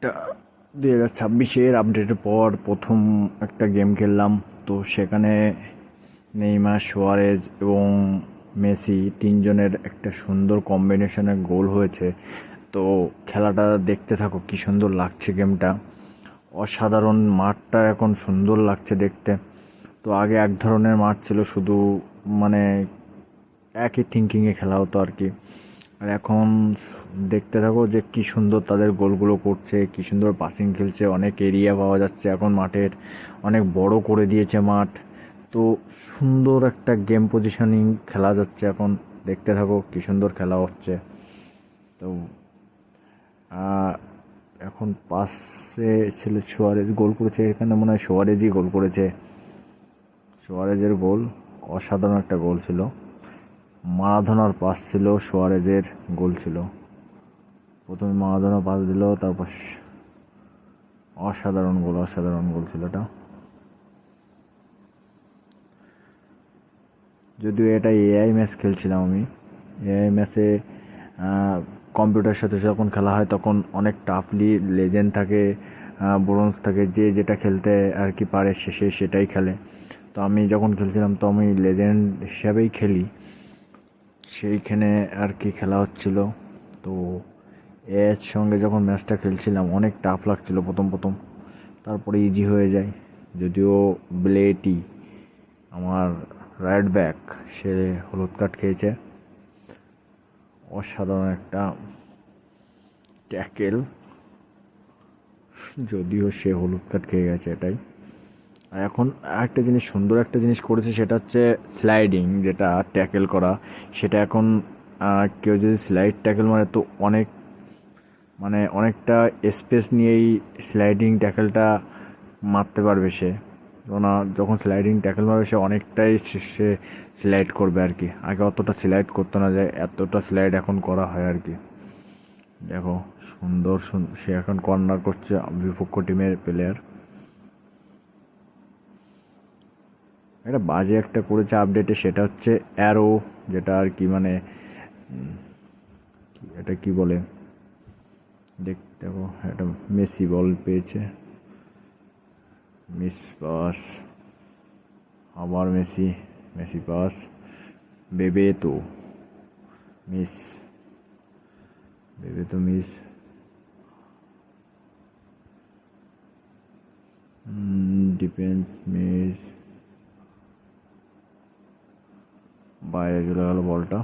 এটা 2026-এর আপডেটের পর প্রথম একটা গেম খেললাম। তো সেখানে নেইমার, সুয়ারেজ এবং মেসি তিনজনের একটা সুন্দর কম্বিনেশনে গোল হয়েছে। তো খেলাটা দেখতে থাকো, কি সুন্দর লাগছে গেমটা। অসাধারণ, মাঠটা এখন সুন্দর লাগছে দেখতে। তো আগে এক ধরনের মাঠ ছিল, শুধু মানে একই থিঙ্কিংয়ে খেলা হতো আর কি। আর এখন দেখতে থাকো যে কি সুন্দর তাদের গোলগুলো করছে, কি সুন্দর পাসিং খেলছে, অনেক এরিয়া পাওয়া যাচ্ছে এখন মাঠের, অনেক বড় করে দিয়েছে মাঠ। তো সুন্দর একটা গেম পজিশনিং খেলা যাচ্ছে এখন, দেখতে থাকো কি সুন্দর খেলা হচ্ছে। তো এখন পাশে ছিল সুয়ারেজ, গোল করেছে এখানে, মনে হয় সুয়ারেজই গোল করেছে। সুয়ারেজের গোল অসাধারণ একটা গোল ছিল। মারাদোনার পাস ছিল, সুয়ারেজের গোল ছিল। প্রথমে মারাদোনা পাস দিল, তারপর অসাধারণ গোল, অসাধারণ গোল ছিল এটা। যদিও এটা এআই ম্যাচ খেলছিলাম আমি। এআই ম্যাচে কম্পিউটারের সাথে যখন খেলা হয় তখন অনেক টাফলি লেজেন্ড থাকে, ব্রোঞ্জ থাকে, যে যেটা খেলতে আর কি পারে সে সেটাই খেলে। তো আমি যখন খেলছিলাম তো আমি লেজেন্ড হিসাবেই খেলি, সেইখানে আর কি খেলা হচ্ছিল। তো এর সঙ্গে যখন ম্যাচটা খেলছিলাম অনেক টাফ লাগছিল প্রথম প্রথম, তারপরে ইজি হয়ে যায়। যদিও ব্লেটি, আমার রাইট ব্যাক, সে হলুদ কার্ড খেয়েছে। অসাধারণ একটা ট্যাকেল, যদিও সে হলুদ কার্ড খেয়ে গেছে এটাই। আর এখন একটা জিনিস, সুন্দর একটা জিনিস করেছে, সেটা হচ্ছে স্লাইডিং, যেটা ট্যাকেল করা। সেটা এখন কেউ যদি স্লাইড ট্যাকেল মারে তো অনেকটা স্পেস নিয়েই স্লাইডিং ট্যাকেলটা মারতে পারবে সে। কেননা যখন স্লাইডিং ট্যাকেল মারবে সে অনেকটাই সে স্লাইড করবে আর কি। আগে অতটা স্লাইড করতে না যায়, এতটা স্লাইড এখন করা হয় আর কি। দেখো সুন্দর সে এখন কর্নার করছে বিপক্ষ টিমের প্লেয়ার। এটা বাজে একটা করেছে আপডেটে, সেটা হচ্ছে অ্যারো, যেটা আর কি মানে এটা কি বলে, দেখো এটা মেসি বল পেয়েছে, মিস পাস, আবার মেসি, মেসি পাস, বেবে তো মিস, বেবে তো মিস, ডিফেন্স মিস, বাইরে চলে গেল বলটা।